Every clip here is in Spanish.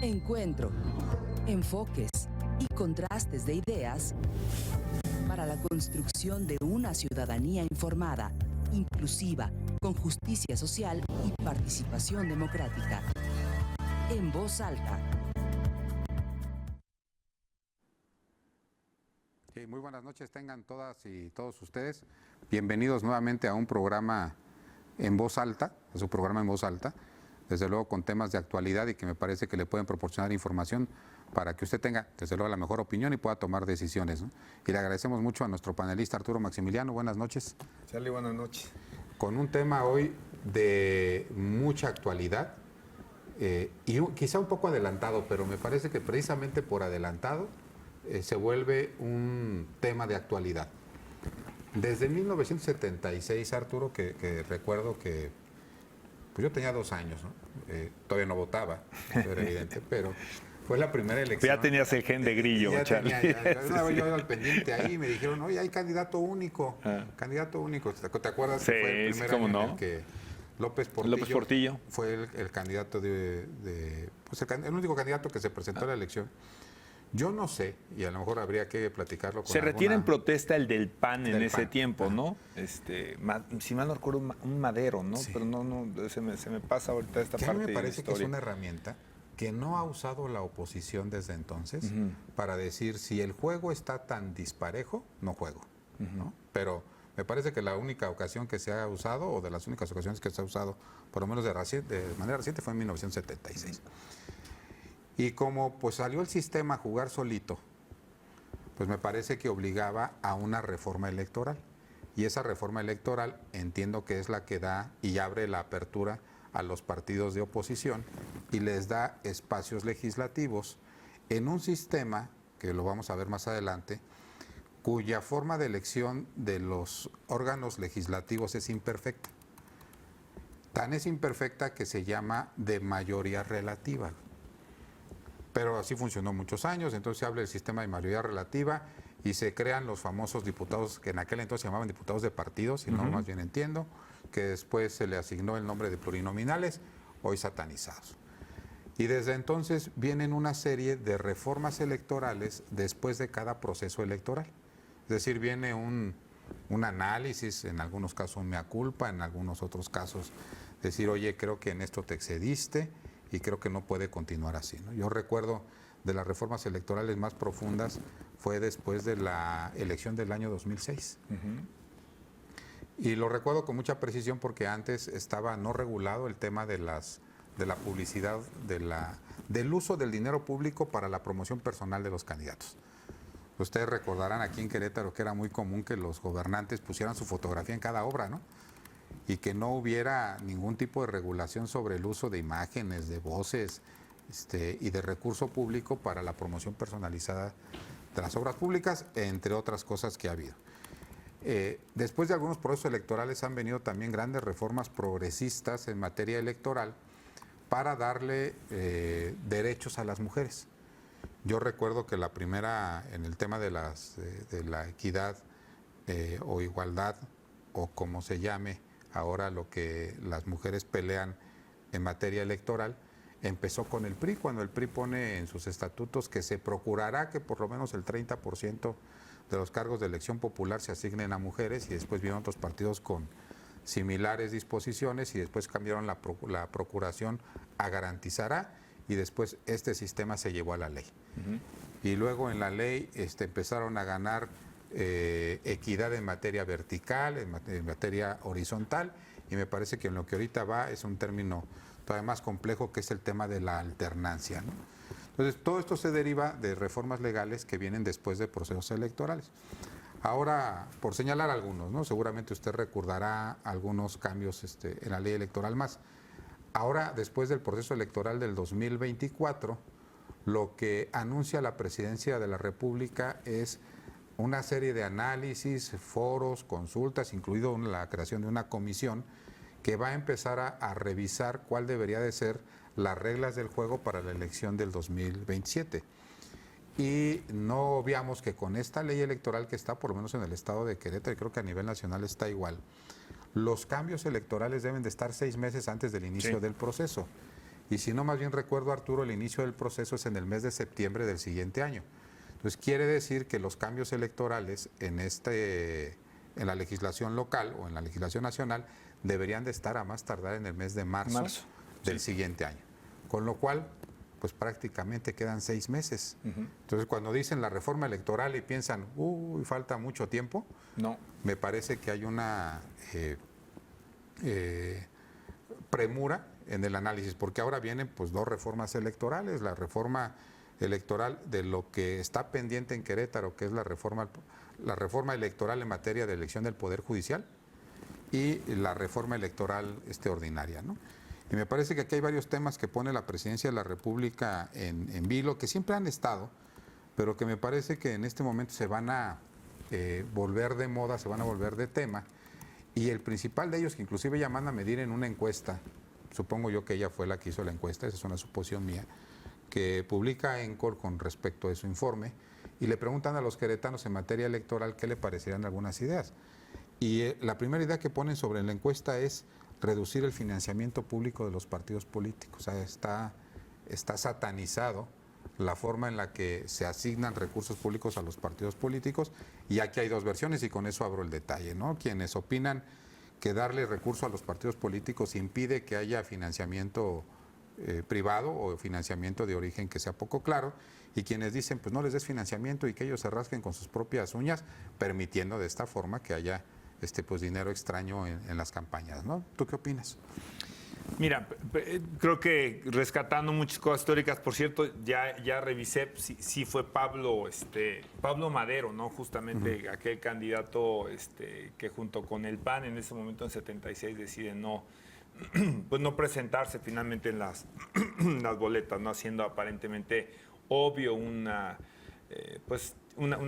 Encuentro, enfoques y contrastes de ideas para la construcción de una ciudadanía informada, inclusiva, con justicia social y participación democrática. En voz alta. Sí, muy buenas noches tengan todas y todos ustedes. Bienvenidos nuevamente a un programa en voz alta, a su programa en voz alta, desde luego con temas de actualidad y que me parece que le pueden proporcionar información para que usted tenga, desde luego, la mejor opinión y pueda tomar decisiones, ¿no? Y le agradecemos mucho a nuestro panelista Arturo Maximiliano. Buenas noches. Charlie, buenas noches. Con un tema hoy de mucha actualidad y quizá un poco adelantado, pero me parece que precisamente por adelantado se vuelve un tema de actualidad. Desde 1976, Arturo, que recuerdo que pues yo tenía 2 años, ¿no? Todavía no votaba, eso era evidente, pero fue la primera elección. Ya tenías el gen de Grillo, Charlie. Una vez yo al pendiente ahí y me dijeron, oye, hay candidato único, candidato único. ¿Te acuerdas sí, que fue el primer año en el que López Portillo fue el candidato pues el único candidato que se presentó a la elección? Yo no sé, y a lo mejor habría que platicarlo con Se retira en protesta el del PAN en ese tiempo, ¿no? Si mal no recuerdo, un Madero, ¿no? Sí. Pero no se me pasa ahorita esta parte de la historia. A mí me parece que es una herramienta que no ha usado la oposición desde entonces para decir si el juego está tan disparejo, no juego, ¿no? Pero me parece que la única ocasión que se ha usado, o de las únicas ocasiones que se ha usado, por lo menos de manera reciente, fue en 1976. Y como pues salió el sistema a jugar solito, pues me parece que obligaba a una reforma electoral. Y esa reforma electoral entiendo que es la que da y abre la apertura a los partidos de oposición y les da espacios legislativos en un sistema, que lo vamos a ver más adelante, cuya forma de elección de los órganos legislativos es imperfecta. Tan es imperfecta que se llama de mayoría relativa. Pero así funcionó muchos años, entonces se habla del sistema de mayoría relativa y se crean los famosos diputados, que en aquel entonces se llamaban diputados de partidos, si no más bien entiendo, que después se le asignó el nombre de plurinominales, hoy satanizados. Y desde entonces vienen una serie de reformas electorales después de cada proceso electoral. Es decir, viene un análisis, en algunos casos un mea culpa, en algunos otros casos decir, oye, creo que en esto te excediste, y creo que no puede continuar así, ¿no? Yo recuerdo de las reformas electorales más profundas fue después de la elección del año 2006. Y lo recuerdo con mucha precisión porque antes estaba no regulado el tema de la publicidad, del uso del dinero público para la promoción personal de los candidatos. Ustedes recordarán aquí en Querétaro que era muy común que los gobernantes pusieran su fotografía en cada obra, ¿no? Y que no hubiera ningún tipo de regulación sobre el uso de imágenes, de voces y de recurso público para la promoción personalizada de las obras públicas, entre otras cosas que ha habido. Después de algunos procesos electorales han venido también grandes reformas progresistas en materia electoral para darle derechos a las mujeres. Yo recuerdo que la primera, en el tema de la equidad o igualdad, o como se llame, ahora lo que las mujeres pelean en materia electoral, empezó con el PRI, cuando el PRI pone en sus estatutos que se procurará que por lo menos el 30% de los cargos de elección popular se asignen a mujeres, y después vieron otros partidos con similares disposiciones y después cambiaron la procuración a garantizará, y después este sistema se llevó a la ley. Y luego en la ley empezaron a ganar equidad en materia vertical, en materia horizontal, y me parece que en lo que ahorita va es un término todavía más complejo, que es el tema de la alternancia, ¿no? Entonces, todo esto se deriva de reformas legales que vienen después de procesos electorales. Ahora, por señalar algunos, ¿no? Seguramente usted recordará algunos cambios en la ley electoral más. Ahora, después del proceso electoral del 2024, lo que anuncia la Presidencia de la República es una serie de análisis, foros, consultas, incluido la creación de una comisión que va a empezar a revisar cuál debería de ser las reglas del juego para la elección del 2027. Y no obviamos que con esta ley electoral que está, por lo menos en el estado de Querétaro, y creo que a nivel nacional está igual, los cambios electorales deben de estar 6 meses antes del inicio del proceso. Y si no, más bien recuerdo, Arturo, el inicio del proceso es en el mes de septiembre del siguiente año. Entonces quiere decir que los cambios electorales en la legislación local o en la legislación nacional deberían de estar a más tardar en el mes de marzo del siguiente año. Con lo cual, pues prácticamente quedan 6 meses. Entonces, cuando dicen la reforma electoral y piensan, uy, falta mucho tiempo, no, me parece que hay una premura en el análisis, porque ahora vienen pues 2 reformas electorales, la reforma electoral de lo que está pendiente en Querétaro, que es la reforma electoral en materia de elección del Poder Judicial, y la reforma electoral ordinaria, ¿no? Y me parece que aquí hay varios temas que pone la Presidencia de la República en vilo, que siempre han estado, pero que me parece que en este momento se van a volver de moda, se van a volver de tema. Y el principal de ellos, que inclusive ella manda a medir en una encuesta, supongo yo que ella fue la que hizo la encuesta, esa es una suposición mía, que publica ENCOR con respecto a su informe, y le preguntan a los queretanos en materia electoral qué le parecerían algunas ideas. Y la primera idea que ponen sobre la encuesta es reducir el financiamiento público de los partidos políticos. O sea, está satanizado la forma en la que se asignan recursos públicos a los partidos políticos, y aquí hay 2 versiones y con eso abro el detalle, ¿no? Quienes opinan que darle recurso a los partidos políticos impide que haya financiamiento privado o financiamiento de origen que sea poco claro, y quienes dicen pues no les des financiamiento y que ellos se rasquen con sus propias uñas, permitiendo de esta forma que haya pues dinero extraño en las campañas, ¿no? ¿Tú qué opinas? Mira, creo que rescatando muchas cosas históricas, por cierto, ya revisé, sí fue Pablo Madero, ¿no? Justamente aquel candidato que junto con el PAN en ese momento en 76 decide no presentarse finalmente en las boletas, no, haciendo aparentemente obvio una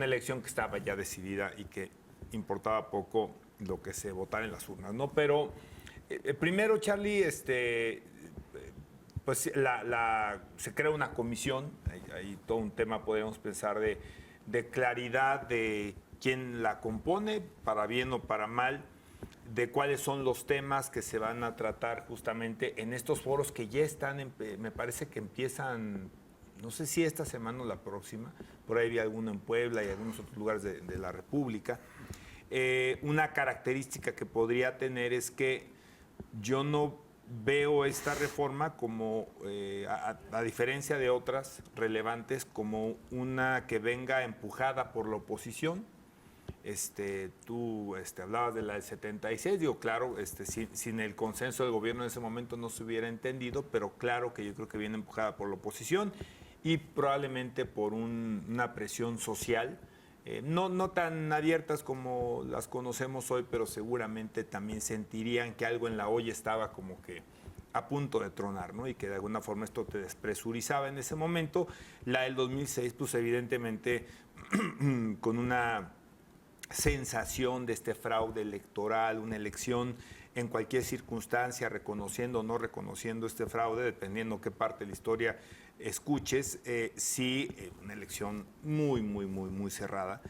elección que estaba ya decidida y que importaba poco lo que se votara en las urnas, ¿no? Pero primero, Charlie, pues se crea una comisión, hay todo un tema, podríamos pensar, de claridad de quién la compone, para bien o para mal, de cuáles son los temas que se van a tratar justamente en estos foros que ya están, me parece que empiezan, no sé si esta semana o la próxima, por ahí había alguno en Puebla y algunos otros lugares de la República. Una característica que podría tener es que yo no veo esta reforma como, a diferencia de otras relevantes, como una que venga empujada por la oposición. Tú hablabas de la del 76, digo, claro, sin el consenso del gobierno en ese momento no se hubiera entendido, pero claro que yo creo que viene empujada por la oposición y probablemente por una presión social, no tan abiertas como las conocemos hoy, pero seguramente también sentirían que algo en la olla estaba como que a punto de tronar, ¿no? Y que de alguna forma esto te despresurizaba en ese momento. La del 2006, pues evidentemente con una sensación de este fraude electoral, una elección en cualquier circunstancia, reconociendo o no reconociendo este fraude, dependiendo qué parte de la historia escuches, sí, una elección muy cerrada,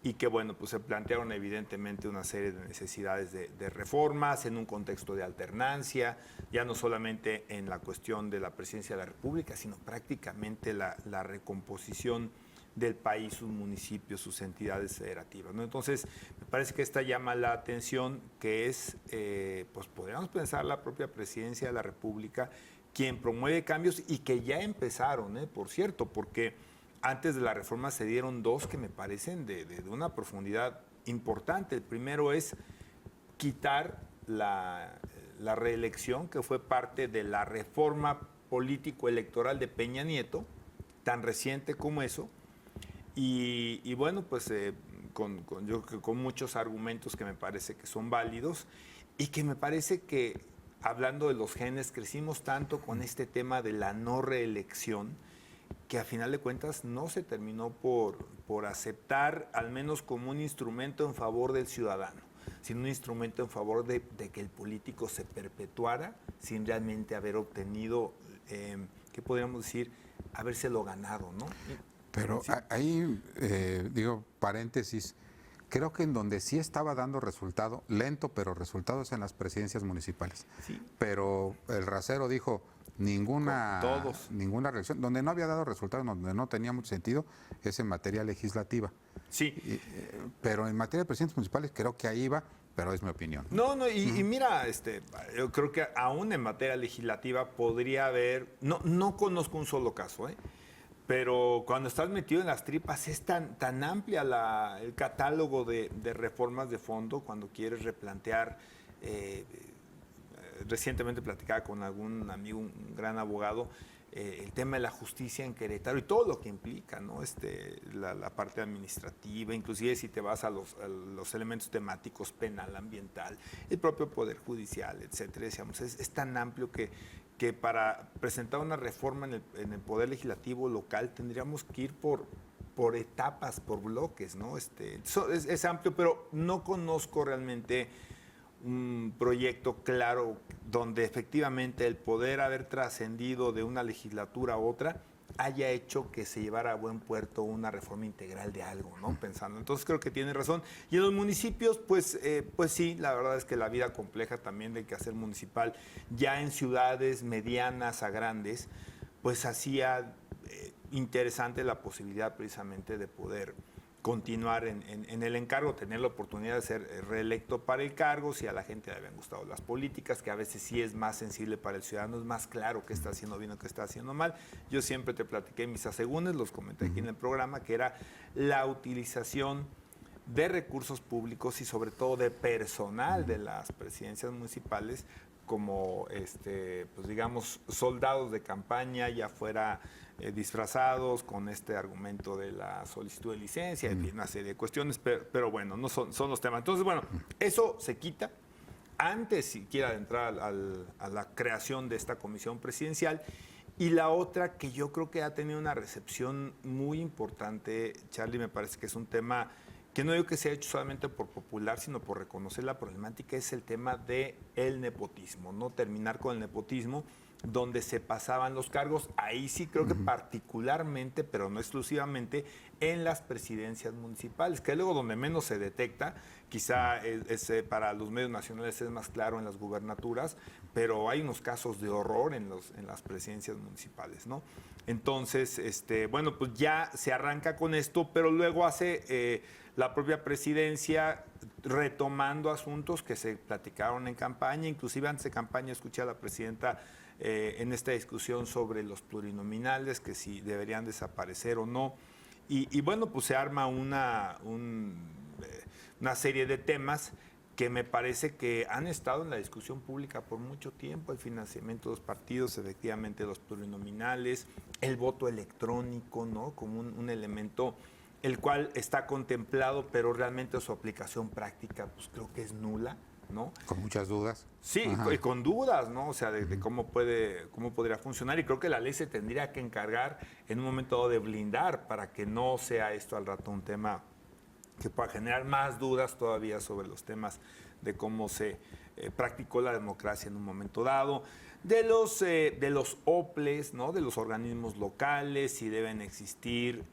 y que bueno, pues se plantearon evidentemente una serie de necesidades de reformas en un contexto de alternancia, ya no solamente en la cuestión de la presidencia de la República, sino prácticamente la recomposición del país, sus municipios, sus entidades federativas, ¿no? Entonces, me parece que esta llama la atención, que es, pues podríamos pensar, la propia presidencia de la República quien promueve cambios, y que ya empezaron, por cierto, porque antes de la reforma se dieron 2 que me parecen de una profundidad importante. El primero es quitar la reelección, que fue parte de la reforma político-electoral de Peña Nieto, tan reciente como eso. Y bueno, pues yo creo que con muchos argumentos que me parece que son válidos, y que me parece que, hablando de los genes, crecimos tanto con este tema de la no reelección, que a final de cuentas no se terminó por aceptar, al menos como un instrumento en favor del ciudadano, sino un instrumento en favor de que el político se perpetuara sin realmente haber obtenido, ¿qué podríamos decir? Habérselo ganado, ¿no? Pero sí, ahí, digo, paréntesis, creo que en donde sí estaba dando resultado, lento, pero resultados en las presidencias municipales. Sí. Pero el rasero dijo, ninguna Todos. reacción. Donde no había dado resultados, donde no tenía mucho sentido, es en materia legislativa. Sí. Pero en materia de presidentes municipales creo que ahí va, pero es mi opinión. No, y mira, yo creo que aún en materia legislativa podría haber, no conozco un solo caso, pero cuando estás metido en las tripas es tan amplia el catálogo de reformas de fondo cuando quieres replantear. Recientemente platicaba con algún amigo, un gran abogado, el tema de la justicia en Querétaro y todo lo que implica, ¿no? La parte administrativa, inclusive si te vas a los elementos temáticos, penal, ambiental, el propio Poder Judicial, etcétera. Decíamos, es tan amplio que para presentar una reforma en el Poder Legislativo local tendríamos que ir por etapas, por bloques, ¿no? Es amplio, pero no conozco realmente un proyecto claro donde efectivamente el poder haber trascendido de una legislatura a otra haya hecho que se llevara a buen puerto una reforma integral de algo, ¿no? Pensando. Entonces creo que tiene razón. Y en los municipios, pues sí, la verdad es que la vida compleja también del quehacer municipal, ya en ciudades medianas a grandes, pues hacía interesante la posibilidad precisamente de poder continuar en el encargo, tener la oportunidad de ser reelecto para el cargo, si a la gente le habían gustado las políticas, que a veces sí es más sensible para el ciudadano, es más claro qué está haciendo bien o qué está haciendo mal. Yo siempre te platiqué mis asegúnes, los comenté aquí en el programa, que era la utilización de recursos públicos y sobre todo de personal de las presidencias municipales como, pues digamos, soldados de campaña, ya fuera disfrazados con este argumento de la solicitud de licencia, en fin, una serie de cuestiones, pero bueno, no son los temas. Entonces, bueno, eso se quita antes siquiera de entrar a la creación de esta comisión presidencial. Y la otra que yo creo que ha tenido una recepción muy importante, Charlie, me parece que es un tema que no digo que sea hecho solamente por popular, sino por reconocer la problemática, es el tema del nepotismo, no terminar con el nepotismo, donde se pasaban los cargos, ahí sí creo que particularmente, pero no exclusivamente, en las presidencias municipales, que es luego donde menos se detecta, quizá para los medios nacionales es más claro en las gubernaturas, pero hay unos casos de horror en las presidencias municipales, ¿no? Entonces, bueno, pues ya se arranca con esto, pero luego hace la propia presidencia retomando asuntos que se platicaron en campaña, inclusive antes de campaña escuché a la presidenta en esta discusión sobre los plurinominales, que si deberían desaparecer o no. Y bueno, pues se arma una serie de temas que me parece que han estado en la discusión pública por mucho tiempo: el financiamiento de los partidos, efectivamente los plurinominales, el voto electrónico, ¿no? Como un elemento el cual está contemplado, pero realmente su aplicación práctica pues creo que es nula, ¿no? Con muchas dudas. Sí, y con dudas, ¿no? O sea, de cómo podría funcionar. Y creo que la ley se tendría que encargar en un momento dado de blindar para que no sea esto al rato un tema que pueda generar más dudas todavía sobre los temas de cómo se practicó la democracia en un momento dado, de los OPLES, ¿no? De los organismos locales, si deben existir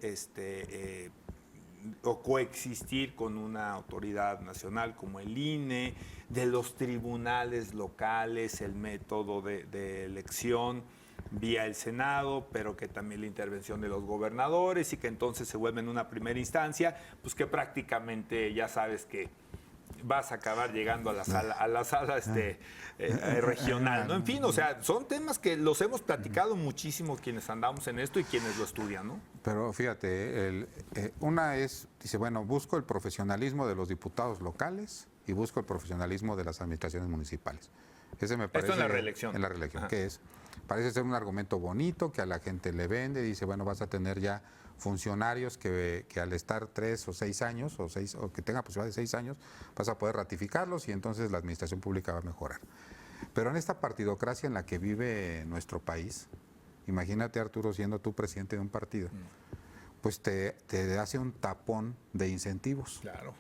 o coexistir con una autoridad nacional como el INE, de los tribunales locales, el método de elección vía el Senado, pero que también la intervención de los gobernadores y que entonces se vuelve en una primera instancia, pues que prácticamente ya sabes que vas a acabar llegando a la sala regional, ¿no? En fin, o sea, son temas que los hemos platicado muchísimo quienes andamos en esto y quienes lo estudian, ¿no? Pero fíjate, una es, dice, bueno, busco el profesionalismo de los diputados locales y busco el profesionalismo de las administraciones municipales. Ese me parece. Esto en la reelección. En la reelección, que es, parece ser un argumento bonito que a la gente le vende, dice, bueno, vas a tener ya funcionarios que al estar 3 o 6 años, o que tenga posibilidad de 6 años, vas a poder ratificarlos y entonces la administración pública va a mejorar. Pero en esta partidocracia en la que vive nuestro país, imagínate, Arturo, siendo tú presidente de un partido, pues te hace un tapón de incentivos. Claro.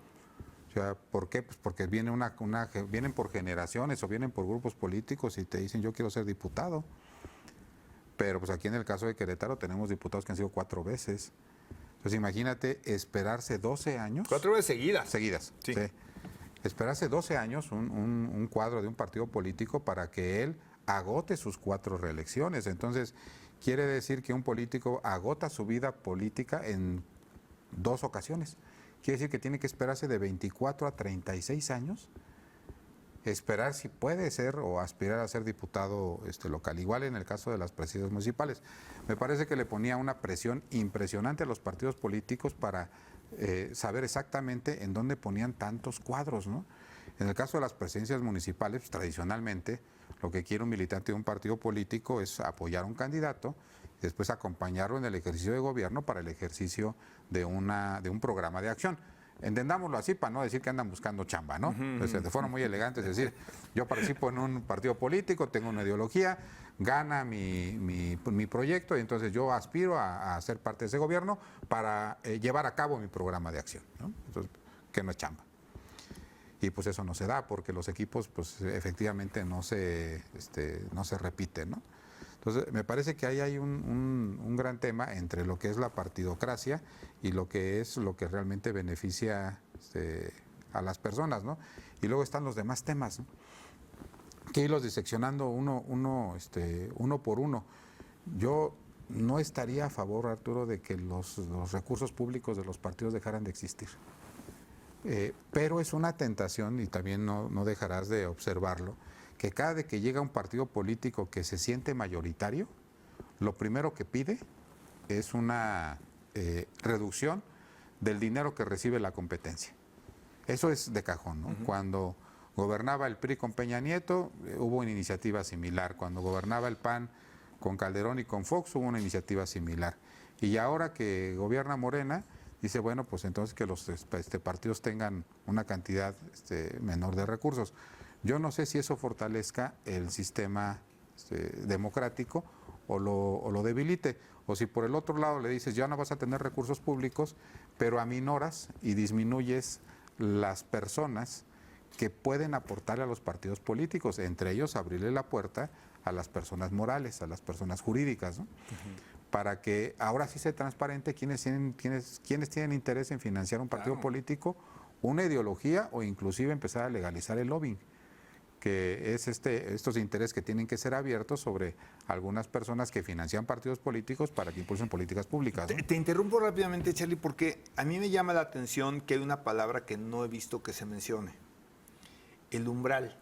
O sea, ¿por qué? Pues porque vienen por generaciones o vienen por grupos políticos y te dicen, yo quiero ser diputado. Pero pues aquí en el caso de Querétaro tenemos diputados que han sido 4 veces. Entonces imagínate esperarse 12 años. 4 veces seguidas. Seguidas, sí. Esperarse 12 años un cuadro de un partido político para que él agote sus 4 reelecciones. Entonces, quiere decir que un político agota su vida política en 2 ocasiones. Quiere decir que tiene que esperarse de 24 a 36 años, esperar si puede ser o aspirar a ser diputado local. Igual en el caso de las presidencias municipales. Me parece que le ponía una presión impresionante a los partidos políticos para saber exactamente en dónde ponían tantos cuadros, ¿no? En el caso de las presidencias municipales, pues, tradicionalmente, lo que quiere un militante de un partido político es apoyar a un candidato y después acompañarlo en el ejercicio de gobierno para el ejercicio de un programa de acción. Entendámoslo así para no decir que andan buscando chamba, ¿no? De forma muy elegante, es decir, yo participo en un partido político, tengo una ideología, gana mi proyecto y entonces yo aspiro a ser parte de ese gobierno para llevar a cabo mi programa de acción, ¿no? Entonces, que no es chamba. Y pues eso no se da porque los equipos pues efectivamente no se repiten, ¿no? Entonces me parece que ahí hay un gran tema entre lo que es la partidocracia y lo que realmente beneficia a las personas, ¿no? Y luego están los demás temas, ¿no? Que irlos diseccionando uno por uno. Yo no estaría a favor, Arturo, de que los recursos públicos de los partidos dejaran de existir. Pero es una tentación, y también no dejarás de observarlo, que cada vez que llega un partido político que se siente mayoritario, lo primero que pide es una reducción del dinero que recibe la competencia. Eso es de cajón, ¿no? Uh-huh. Cuando gobernaba el PRI con Peña Nieto, hubo una iniciativa similar. Cuando gobernaba el PAN con Calderón y con Fox, hubo una iniciativa similar. Y ahora que gobierna Morena, dice, bueno, pues entonces que los partidos tengan una cantidad menor de recursos. Yo no sé si eso fortalezca el sistema democrático o lo debilite. O si por el otro lado le dices, ya no vas a tener recursos públicos, pero aminoras y disminuyes las personas que pueden aportarle a los partidos políticos, entre ellos abrirle la puerta a las personas morales, a las personas jurídicas, ¿no? Uh-huh. Para que ahora sí sea transparente quiénes tienen interés en financiar un partido político, una ideología o inclusive empezar a legalizar el lobbying, que es estos intereses que tienen que ser abiertos sobre algunas personas que financian partidos políticos para que impulsen políticas públicas, ¿no? Te interrumpo rápidamente, Charlie, porque a mí me llama la atención que hay una palabra que no he visto que se mencione, el umbral,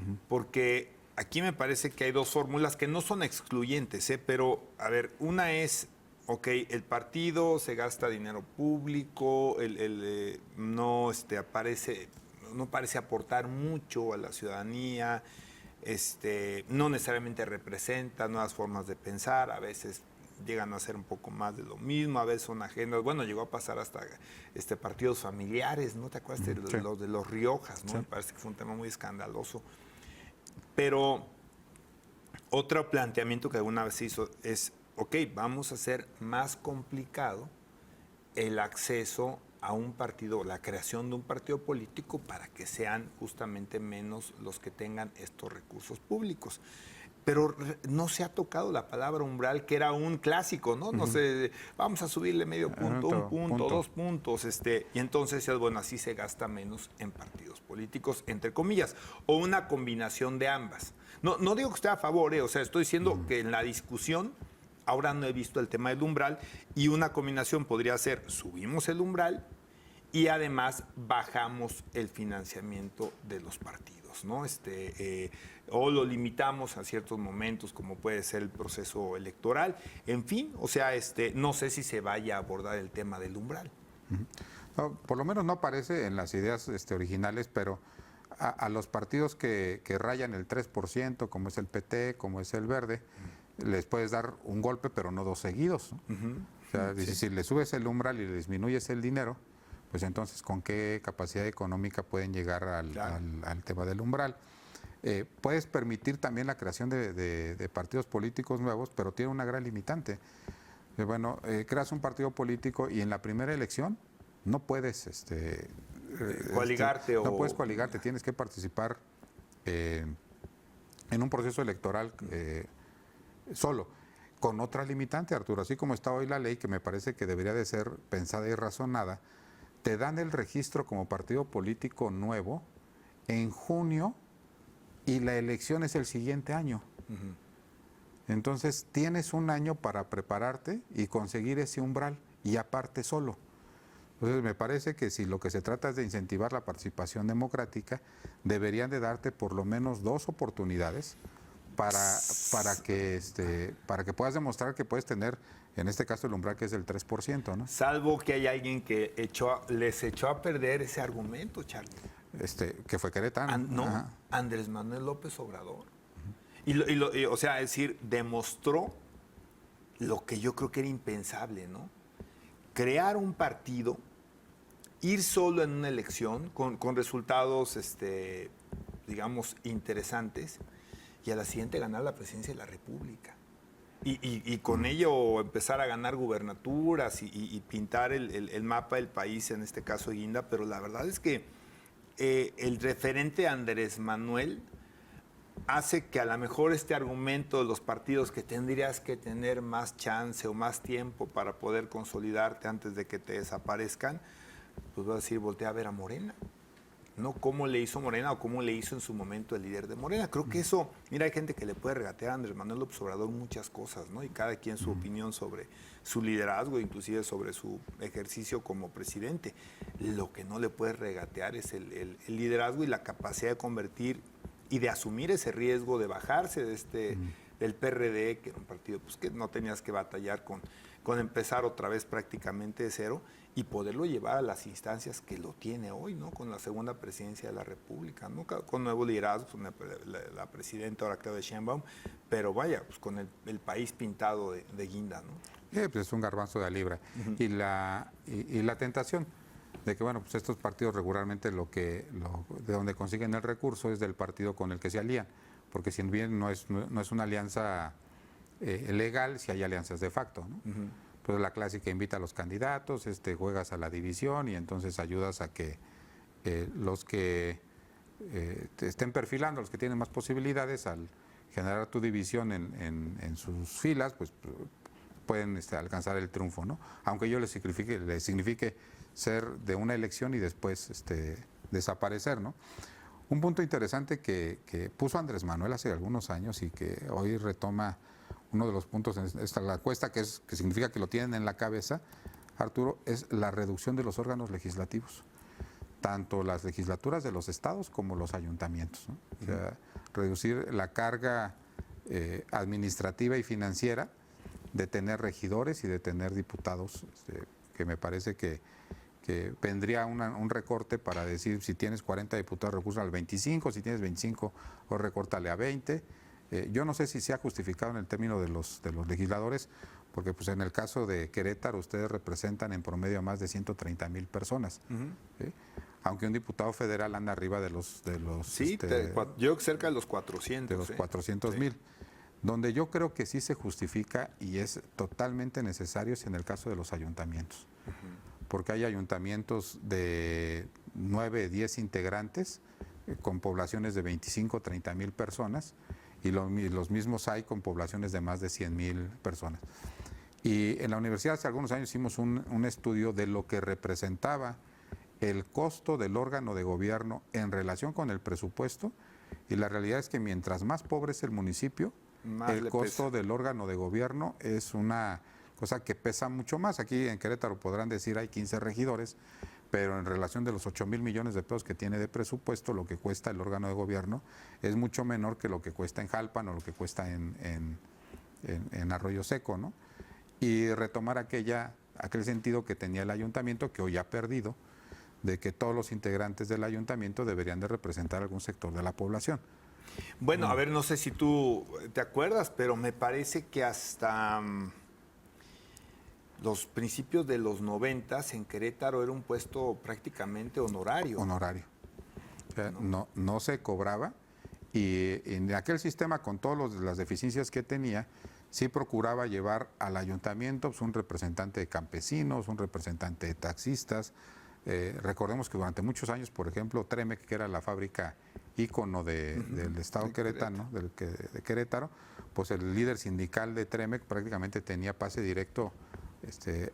uh-huh. Porque aquí me parece que hay 2 fórmulas que no son excluyentes, pero, a ver, una es, ok, el partido se gasta dinero público, no parece aportar mucho a la ciudadanía, no necesariamente representa nuevas formas de pensar, a veces llegan a hacer un poco más de lo mismo, a veces son agendas, bueno, llegó a pasar hasta partidos familiares, ¿no? ¿Te acuerdas? Sí. Los de los Riojas, ¿no? Sí. Me parece que fue un tema muy escandaloso. Pero otro planteamiento que alguna vez se hizo es, ok, vamos a hacer más complicado el acceso a un partido, la creación de un partido político para que sean justamente menos los que tengan estos recursos públicos. Pero no se ha tocado la palabra umbral, que era un clásico, ¿no? No sé, vamos a subirle medio punto, un punto, 2 puntos, y entonces, bueno, así se gasta menos en partidos políticos, entre comillas, o una combinación de ambas. No digo que esté a favor, o sea, estoy diciendo que en la discusión, ahora no he visto el tema del umbral, y una combinación podría ser, subimos el umbral y además bajamos el financiamiento de los partidos, ¿no? O lo limitamos a ciertos momentos, como puede ser el proceso electoral. En fin, o sea, no sé si se vaya a abordar el tema del umbral. No, por lo menos no aparece en las ideas originales, pero a los partidos que rayan el 3%, como es el PT, como es el Verde, les puedes dar un golpe, pero no 2 seguidos, ¿no? Uh-huh. O sea, sí. Si le subes el umbral y le disminuyes el dinero, pues entonces, ¿con qué capacidad económica pueden llegar al tema del umbral? Puedes permitir también la creación de partidos políticos nuevos, pero tiene una gran limitante. Creas un partido político y en la primera elección no puedes coaligarte. No puedes coaligarte, tienes que participar en un proceso electoral solo. Con otra limitante, Arturo, así como está hoy la ley, que me parece que debería de ser pensada y razonada, te dan el registro como partido político nuevo en junio y la elección es el siguiente año. Entonces tienes un año para prepararte y conseguir ese umbral y aparte solo. Entonces me parece que si lo que se trata es de incentivar la participación democrática, deberían de darte por lo menos 2 oportunidades para que puedas demostrar que puedes tener, en este caso, el umbral que es del 3%, ¿no? Salvo que hay alguien que les echó a perder ese argumento, Charlie. Que fue Querétaro. No, Andrés Manuel López Obrador. O sea, es decir, demostró lo que yo creo que era impensable, ¿no? Crear un partido, ir solo en una elección con resultados, digamos, interesantes, y a la siguiente ganar la presidencia de la República. Y con ello empezar a ganar gubernaturas y pintar el mapa del país, en este caso Guinda, pero la verdad es que el referente Andrés Manuel hace que a lo mejor este argumento de los partidos que tendrías que tener más chance o más tiempo para poder consolidarte antes de que te desaparezcan, pues va a decir, voltea a ver a Morena. ¿No? ¿Cómo le hizo Morena o cómo le hizo en su momento el líder de Morena? Creo que eso, mira, hay gente que le puede regatear a Andrés Manuel López Obrador muchas cosas, ¿no? Y cada quien su opinión sobre su liderazgo, inclusive sobre su ejercicio como presidente. Lo que no le puede regatear es el liderazgo y la capacidad de convertir y de asumir ese riesgo de bajarse de del PRD, que era un partido pues, que no tenías que batallar con empezar otra vez prácticamente de cero, y poderlo llevar a las instancias que lo tiene hoy, ¿no? Con la segunda presidencia de la República, ¿no? Con nuevo liderazgo, la presidenta ahora Claudia Sheinbaum, pero vaya, pues con el país pintado de guinda, ¿no? Pues es un garbanzo de libra. Y la tentación de que, bueno, pues estos partidos regularmente de donde consiguen el recurso es del partido con el que se alían, porque si bien no es una alianza legal, si hay alianzas de facto, ¿no? Pues la clásica invita a los candidatos, juegas a la división y entonces ayudas a que los que te estén perfilando, los que tienen más posibilidades, al generar tu división en sus filas, pues pueden alcanzar el triunfo, ¿no? Aunque ello les signifique ser de una elección y después desaparecer, ¿no? Un punto interesante que puso Andrés Manuel hace algunos años y que hoy retoma uno de los puntos en la encuesta, que significa que lo tienen en la cabeza, Arturo, es la reducción de los órganos legislativos, tanto las legislaturas de los estados como los ayuntamientos, ¿no? O sea, reducir la carga administrativa y financiera de tener regidores y de tener diputados, que me parece que vendría un recorte para decir si tienes 40 diputados, recursos al 25, si tienes 25, o recórtale a 20. Yo no sé si se ha justificado en el término de los legisladores, porque pues en el caso de Querétaro ustedes representan en promedio a más de 130,000 personas. ¿Sí? Aunque un diputado federal anda arriba de los sí, yo cerca de los 400. De los 400,000. Sí. Donde yo creo que sí se justifica y es totalmente necesario es en el caso de los ayuntamientos. Porque hay ayuntamientos de 9, 10 integrantes con poblaciones de 25, 30,000 personas, y los mismos hay con poblaciones de más de 100,000 personas. Y en la universidad hace algunos años hicimos un estudio de lo que representaba el costo del órgano de gobierno en relación con el presupuesto, y la realidad es que mientras más pobre es el municipio, el costo del órgano de gobierno es una cosa que pesa mucho más. Aquí en Querétaro podrán decir hay 15 regidores, pero en relación de los 8,000 millones de pesos que tiene de presupuesto, lo que cuesta el órgano de gobierno es mucho menor que lo que cuesta en Jalpan o lo que cuesta en Arroyo Seco, ¿no? Y retomar aquel sentido que tenía el ayuntamiento, que hoy ha perdido, de que todos los integrantes del ayuntamiento deberían de representar algún sector de la población. Bueno, a ver, no sé si tú te acuerdas, pero me parece que hasta los principios de los 90 en Querétaro era un puesto prácticamente honorario. Honorario. O sea, no se cobraba, y en aquel sistema, con todas las deficiencias que tenía, sí procuraba llevar al ayuntamiento pues, un representante de campesinos, un representante de taxistas. Recordemos que durante muchos años, por ejemplo, Tremec, que era la fábrica ícono del estado queretano, de Querétaro, pues el líder sindical de Tremec prácticamente tenía pase directo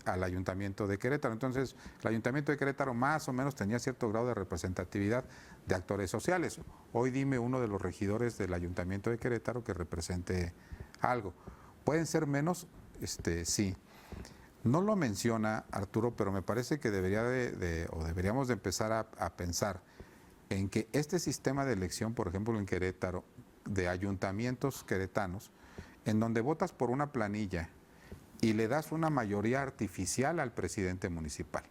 al Ayuntamiento de Querétaro. Entonces, el Ayuntamiento de Querétaro más o menos tenía cierto grado de representatividad de actores sociales. Hoy dime uno de los regidores del Ayuntamiento de Querétaro que represente algo. ¿Pueden ser menos? Sí. No lo menciona Arturo, pero me parece que deberíamos de empezar a pensar en que este sistema de elección, por ejemplo en Querétaro, de ayuntamientos queretanos, en donde votas por una planilla y le das una mayoría artificial al presidente municipal.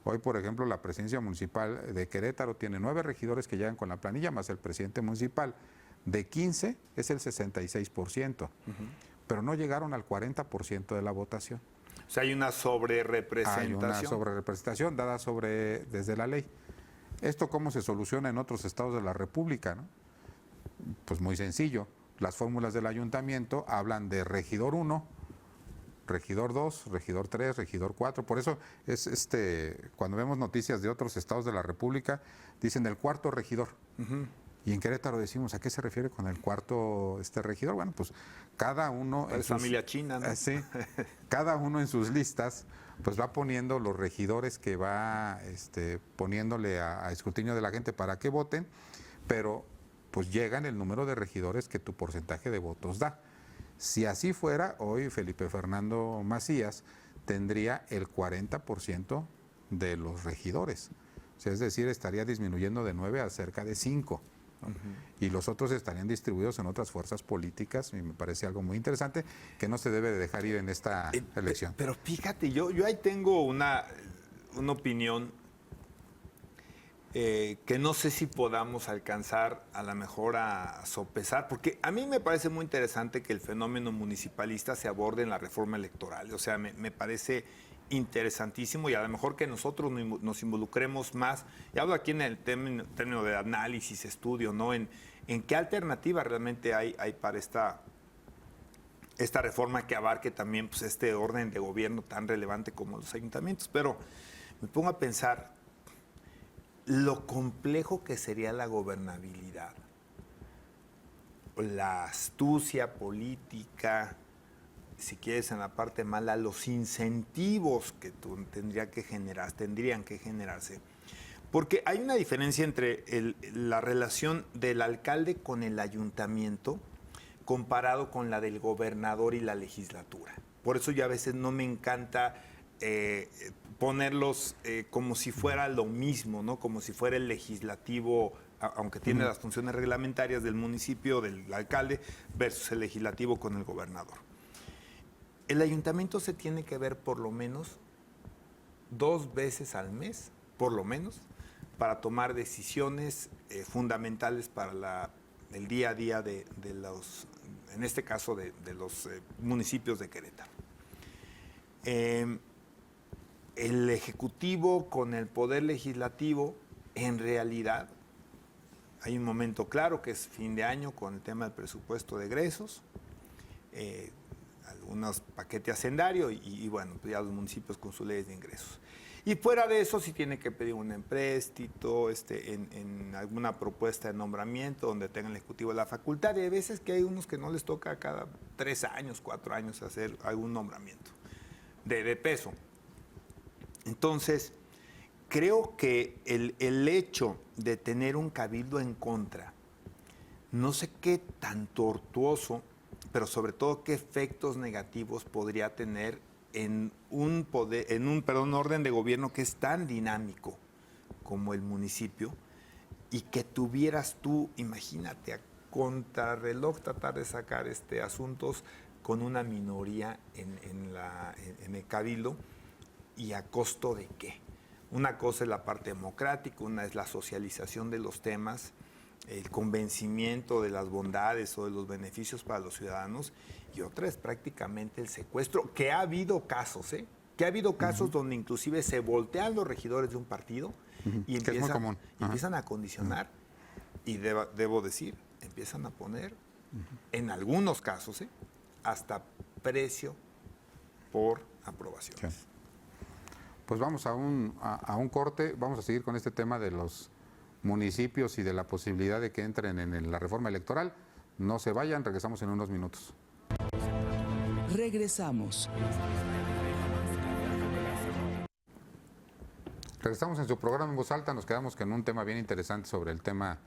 Hoy, por ejemplo, la presidencia municipal de Querétaro tiene 9 regidores que llegan con la planilla, más el presidente municipal. De 15 es el 66%, pero no llegaron al 40% de la votación. O sea, hay una sobrerepresentación. Hay una sobrerepresentación dada desde la ley. ¿Esto cómo se soluciona en otros estados de la República, no? Pues muy sencillo. Las fórmulas del ayuntamiento hablan de regidor 1, regidor 2, regidor 3, regidor 4. Por eso es cuando vemos noticias de otros estados de la República, dicen el cuarto regidor. Y en Querétaro decimos, ¿a qué se refiere con el cuarto regidor? Bueno, pues cada uno... Es familia china, ¿no? Sí, cada uno en sus listas, pues va poniendo los regidores que va poniéndole a escrutinio de la gente para que voten, pero pues llegan el número de regidores que tu porcentaje de votos da. Si así fuera, hoy Felipe Fernando Macías tendría el 40% de los regidores. O sea, es decir, estaría disminuyendo de 9 a cerca de 5. ¿no? Y los otros estarían distribuidos en otras fuerzas políticas, y me parece algo muy interesante que no se debe de dejar ir en esta elección. Pero fíjate, yo ahí tengo una opinión que no sé si podamos alcanzar a lo mejor a sopesar, porque a mí me parece muy interesante que el fenómeno municipalista se aborde en la reforma electoral. O sea, me parece interesantísimo, y a lo mejor que nosotros nos involucremos más, y hablo aquí en el término de análisis, estudio, ¿no? En qué alternativa realmente hay para esta reforma que abarque también pues, este orden de gobierno tan relevante como los ayuntamientos. Pero me pongo a pensar lo complejo que sería la gobernabilidad, la astucia política, si quieres en la parte mala, los incentivos que tendrían que generarse. Porque hay una diferencia entre la relación del alcalde con el ayuntamiento comparado con la del gobernador y la legislatura. Por eso yo a veces no me encanta ponerlos como si fuera lo mismo, ¿no? Como si fuera el legislativo, aunque tiene las funciones reglamentarias del municipio, del alcalde, versus el legislativo con el gobernador. El ayuntamiento se tiene que ver por lo menos 2 veces al mes, por lo menos, para tomar decisiones fundamentales para el día a día de los, en este caso, de los municipios de Querétaro. El Ejecutivo con el Poder Legislativo, en realidad, hay un momento claro que es fin de año con el tema del presupuesto de egresos, algunos paquetes hacendarios y bueno, pues ya los municipios con sus leyes de ingresos. Y fuera de eso, si tiene que pedir un empréstito, en alguna propuesta de nombramiento donde tenga el Ejecutivo la facultad, y hay veces que hay unos que no les toca cada 3 años, 4 años hacer algún nombramiento de peso. Entonces, creo que el hecho de tener un cabildo en contra, no sé qué tan tortuoso, pero sobre todo qué efectos negativos podría tener en un orden de gobierno que es tan dinámico como el municipio, y que tuvieras tú, imagínate, a contrarreloj tratar de sacar asuntos con una minoría en el cabildo, y a costo de qué. Una cosa es la parte democrática, una es la socialización de los temas, el convencimiento de las bondades o de los beneficios para los ciudadanos, y otra es prácticamente el secuestro, que ha habido casos, que ha habido casos donde inclusive se voltean los regidores de un partido y empiezan a condicionar, y debo decir, empiezan a poner, en algunos casos, hasta precio por aprobación. Sí. Pues vamos a un corte, vamos a seguir con este tema de los municipios y de la posibilidad de que entren en la reforma electoral. No se vayan, regresamos en unos minutos. Regresamos. Regresamos en su programa En Voz Alta, nos quedamos con un tema bien interesante sobre el tema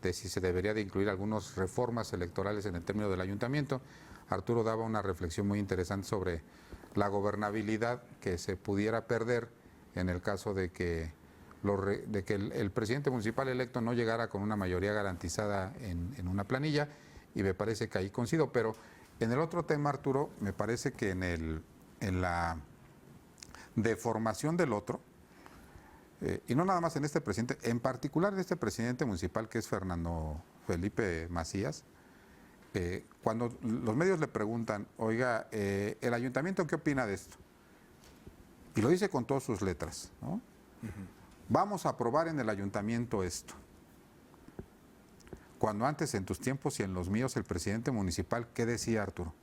de si se debería de incluir algunas reformas electorales en el término del ayuntamiento. Arturo daba una reflexión muy interesante sobre la gobernabilidad que se pudiera perder en el caso de que, el presidente municipal electo no llegara con una mayoría garantizada en una planilla, y me parece que ahí coincido. Pero en el otro tema, Arturo, me parece que en la deformación del otro, y no nada más en este presidente, en particular en este presidente municipal que es Fernando Felipe Macías, cuando los medios le preguntan, oiga, ¿el ayuntamiento qué opina de esto? Y lo dice con todas sus letras, ¿no? Vamos a aprobar en el ayuntamiento esto. Cuando antes, en tus tiempos y en los míos, el presidente municipal, ¿qué decía, Arturo?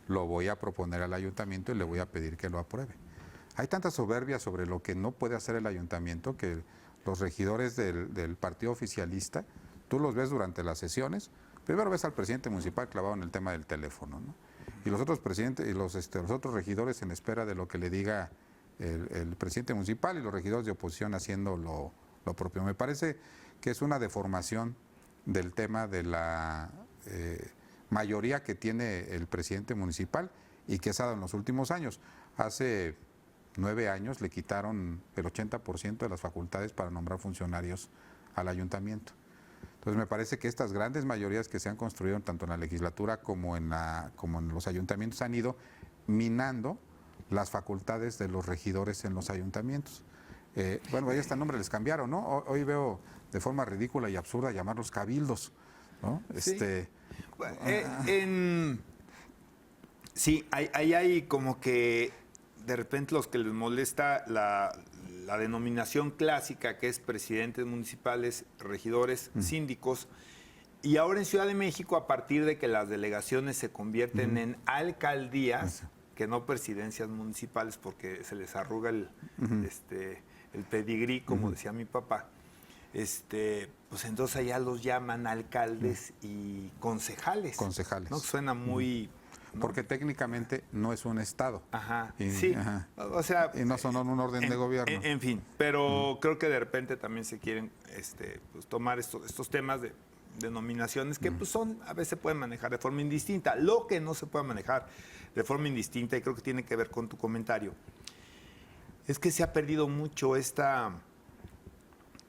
Lo voy a proponer al ayuntamiento y le voy a pedir que lo apruebe. Hay tanta soberbia sobre lo que no puede hacer el ayuntamiento que los regidores del partido oficialista, tú los ves durante las sesiones, primero ves al presidente municipal clavado en el tema del teléfono, ¿no? Y los otros presidentes y los otros regidores en espera de lo que le diga el presidente municipal, y los regidores de oposición haciendo lo propio. Me parece que es una deformación del tema de la mayoría que tiene el presidente municipal y que se ha dado en los últimos años. Hace 9 años le quitaron el 80% de las facultades para nombrar funcionarios al ayuntamiento. Entonces me parece que estas grandes mayorías que se han construido tanto en la legislatura como en los ayuntamientos han ido minando las facultades de los regidores en los ayuntamientos. Bueno, ahí hasta el nombre les cambiaron, ¿no? Hoy veo de forma ridícula y absurda llamarlos cabildos, ¿no? Sí, sí, ahí hay como que de repente los que les molesta la denominación clásica, que es presidentes municipales, regidores, síndicos. Y ahora en Ciudad de México, a partir de que las delegaciones se convierten en alcaldías, que no presidencias municipales, porque se les arruga el pedigrí, como decía mi papá, pues entonces allá los llaman alcaldes y concejales. Concejales. ¿No? Suena muy... ¿no? Porque técnicamente no es un estado. Ajá, y, sí. Ajá. O sea, y no son un orden de gobierno. En fin, pero creo que de repente también se quieren pues, tomar estos temas de denominaciones que pues a veces se pueden manejar de forma indistinta. Lo que no se puede manejar de forma indistinta, y creo que tiene que ver con tu comentario, es que se ha perdido mucho esta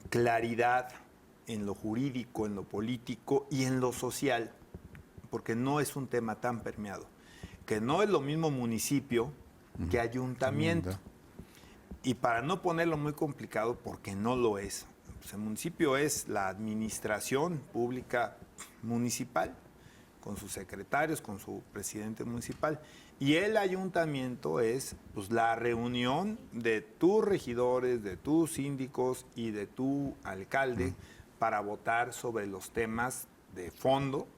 claridad en lo jurídico, en lo político y en lo social, porque no es un tema tan permeado, que no es lo mismo municipio que ayuntamiento. Y para no ponerlo muy complicado, porque no lo es, pues el municipio es la administración pública municipal, con sus secretarios, con su presidente municipal, y el ayuntamiento es pues, la reunión de tus regidores, de tus síndicos y de tu alcalde para votar sobre los temas de fondo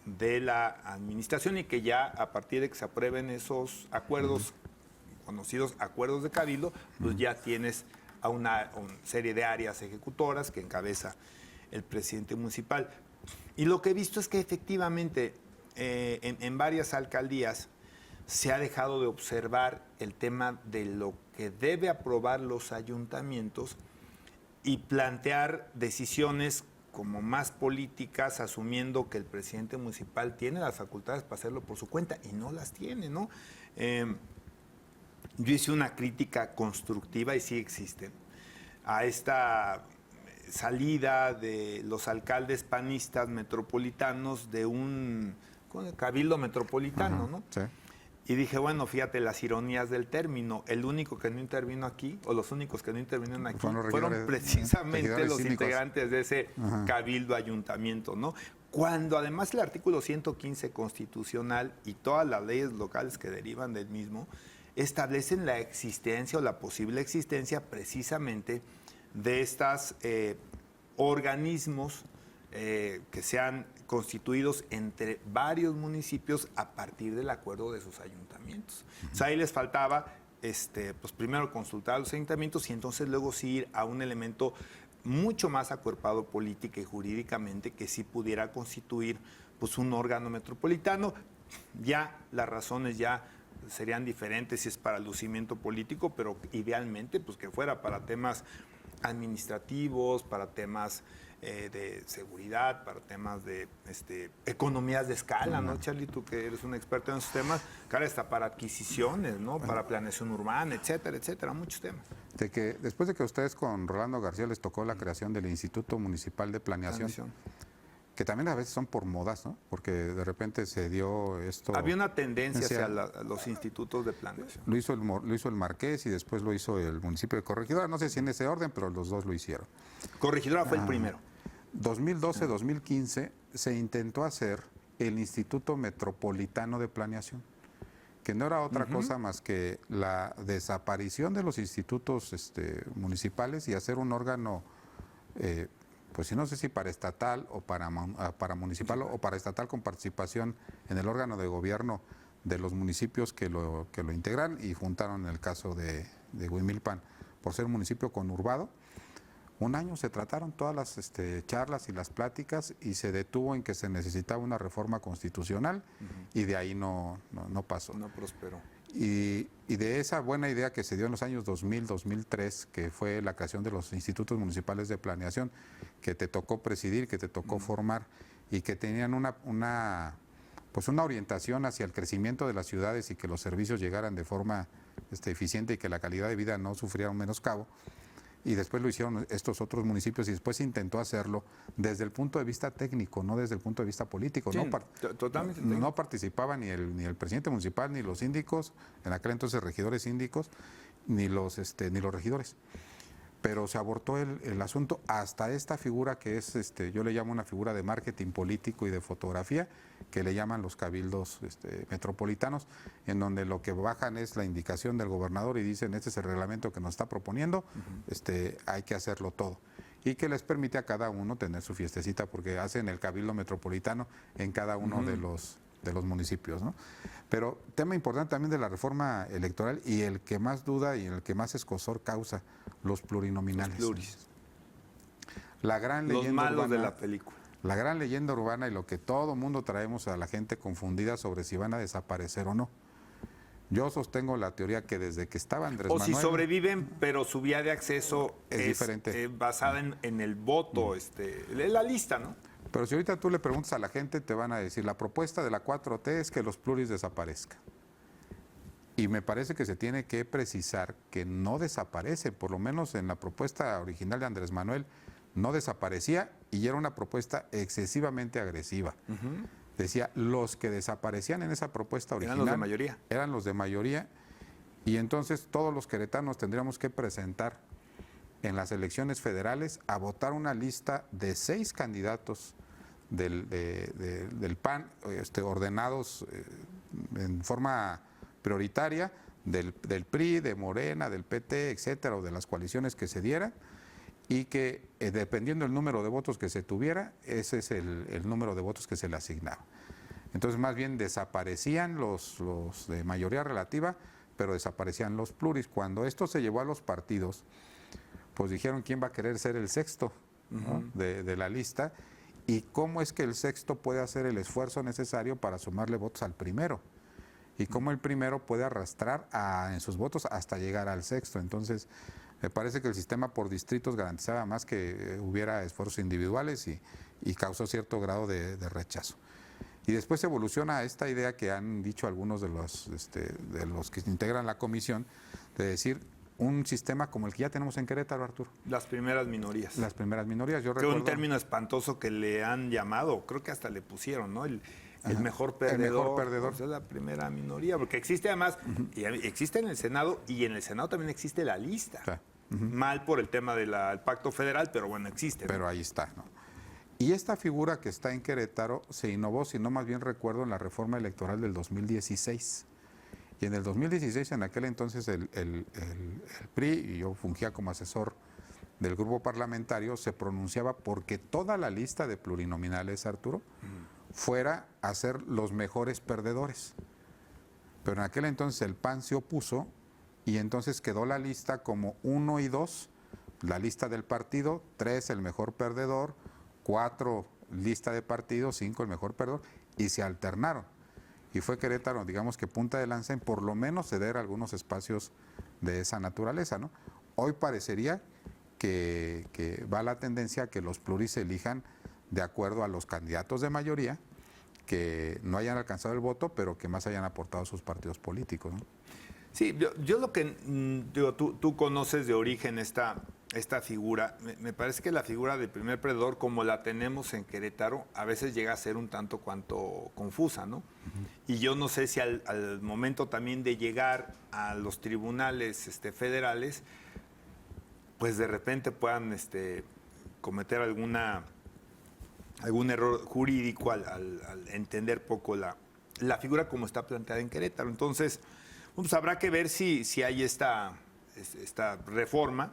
de la administración, y que ya a partir de que se aprueben esos acuerdos, conocidos acuerdos de cabildo, pues ya tienes a una serie de áreas ejecutoras que encabeza el presidente municipal. Y lo que he visto es que efectivamente en varias alcaldías se ha dejado de observar el tema de lo que debe aprobar los ayuntamientos y plantear decisiones como más políticas, asumiendo que el presidente municipal tiene las facultades para hacerlo por su cuenta, y no las tiene, ¿no? Yo hice una crítica constructiva, y sí existen, a esta salida de los alcaldes panistas metropolitanos de un cabildo metropolitano, ¿no? Sí. Y dije, bueno, fíjate las ironías del término. El único que no intervino aquí, o los únicos que no intervinieron aquí, fueron precisamente los integrantes de ese cabildo ayuntamiento, ¿no? Cuando además el artículo 115 constitucional y todas las leyes locales que derivan del mismo establecen la existencia o la posible existencia precisamente de estos organismos que sean constituidos entre varios municipios a partir del acuerdo de sus ayuntamientos. O sea, ahí les faltaba, pues primero consultar a los ayuntamientos y entonces luego sí ir a un elemento mucho más acuerpado política y jurídicamente que sí pudiera constituir pues un órgano metropolitano. Ya las razones ya serían diferentes si es para lucimiento político, pero idealmente pues que fuera para temas administrativos, para temas de seguridad, para temas de economías de escala, ¿no, Charlie? Tú que eres un experto en esos temas, claro, está para adquisiciones, ¿no? Para planeación urbana, etcétera, etcétera, muchos temas. Después de que a ustedes con Rolando García les tocó la creación del Instituto Municipal de Planeación, que también a veces son por modas, ¿no? Porque de repente se dio esto... Había una tendencia hacia los institutos de planeación. Lo hizo el Marqués y después lo hizo el municipio de Corregidora. No sé si en ese orden, pero los dos lo hicieron. Corregidora fue el primero. 2012-2015 se intentó hacer el Instituto Metropolitano de Planeación, que no era otra cosa más que la desaparición de los institutos municipales y hacer un órgano... pues sí, no sé si para estatal o para municipal o para estatal con participación en el órgano de gobierno de los municipios que lo integran, y juntaron en el caso de Huimilpan por ser un municipio conurbado. Un año se trataron todas las charlas y las pláticas y se detuvo en que se necesitaba una reforma constitucional y de ahí no pasó. No prosperó. Y de esa buena idea que se dio en los años 2000-2003, que fue la creación de los institutos municipales de planeación, que te tocó presidir, que te tocó formar y que tenían una orientación hacia el crecimiento de las ciudades y que los servicios llegaran de forma eficiente y que la calidad de vida no sufriera un menoscabo. Y después lo hicieron estos otros municipios y después se intentó hacerlo desde el punto de vista técnico, no desde el punto de vista político. Sí, totalmente. No participaba ni el presidente municipal, ni los síndicos, en aquel entonces regidores síndicos, ni los regidores. Pero se abortó el asunto hasta esta figura que es, yo le llamo una figura de marketing político y de fotografía, que le llaman los cabildos metropolitanos, en donde lo que bajan es la indicación del gobernador y dicen, este es el reglamento que nos está proponiendo, hay que hacerlo todo. Y que les permite a cada uno tener su fiestecita, porque hacen el cabildo metropolitano en cada uno de los municipios, ¿no? Pero tema importante también de la reforma electoral y el que más duda y el que más escozor causa, los plurinominales. Los pluris. La gran leyenda los malos urbana, de la película. La gran leyenda urbana y lo que todo mundo traemos a la gente confundida sobre si van a desaparecer o no. Yo sostengo la teoría que desde que estaba Andrés Manuel... O si sobreviven, pero su vía de acceso es diferente. Basada en el voto, la lista, ¿no? Pero si ahorita tú le preguntas a la gente, te van a decir, la propuesta de la 4T es que los pluris desaparezcan. Y me parece que se tiene que precisar que no desaparece, por lo menos en la propuesta original de Andrés Manuel no desaparecía y era una propuesta excesivamente agresiva. Decía, los que desaparecían en esa propuesta original eran los de mayoría. Eran los de mayoría y entonces todos los queretanos tendríamos que presentar en las elecciones federales a votar una lista de 6 candidatos del PAN, ordenados en forma prioritaria, del PRI, de Morena, del PT, etcétera, o de las coaliciones que se dieran, y que dependiendo del número de votos que se tuviera, ese es el número de votos que se le asignaba. Entonces, más bien desaparecían los de mayoría relativa, pero desaparecían los pluris. Cuando esto se llevó a los partidos, pues dijeron quién va a querer ser el sexto, ¿no? de la lista, y cómo es que el sexto puede hacer el esfuerzo necesario para sumarle votos al primero, y cómo el primero puede arrastrar en sus votos hasta llegar al sexto. Entonces, me parece que el sistema por distritos garantizaba más que hubiera esfuerzos individuales y causó cierto grado de rechazo. Y después evoluciona a esta idea que han dicho algunos de los que integran la comisión, de decir un sistema como el que ya tenemos en Querétaro, Arturo. Las primeras minorías. Las primeras minorías, yo que recuerdo... un término espantoso que le han llamado, creo que hasta le pusieron, ¿no? El mejor perdedor. El mejor perdedor. Pues es la primera minoría, porque existe además, y existe en el Senado, y en el Senado también existe la lista. Sí. Mal por el tema del pacto federal, pero bueno, existe, ¿no? Pero ahí está, ¿no? Y esta figura que está en Querétaro se innovó, si no más bien recuerdo, en la reforma electoral del 2016. Y en el 2016, en aquel entonces, el PRI, y yo fungía como asesor del grupo parlamentario, se pronunciaba porque toda la lista de plurinominales, Arturo, fuera a ser los mejores perdedores. Pero en aquel entonces el PAN se opuso y entonces quedó la lista como 1 y 2, la lista del partido, 3 el mejor perdedor, 4 lista de partido, 5 el mejor perdedor, y se alternaron. y fue Querétaro, digamos que punta de lanza en por lo menos ceder algunos espacios de esa naturaleza, ¿no? Hoy parecería que va la tendencia a que los pluris se elijan de acuerdo a los candidatos de mayoría que no hayan alcanzado el voto, pero que más hayan aportado sus partidos políticos, ¿no? Sí, yo lo que digo, tú conoces de origen esta figura. Me parece que la figura del primer perdedor, como la tenemos en Querétaro, a veces llega a ser un tanto cuanto confusa, ¿no? Y yo no sé si al momento también de llegar a los tribunales federales, pues de repente puedan cometer algún error jurídico al entender poco la figura como está planteada en Querétaro. Entonces, pues habrá que ver si hay esta reforma.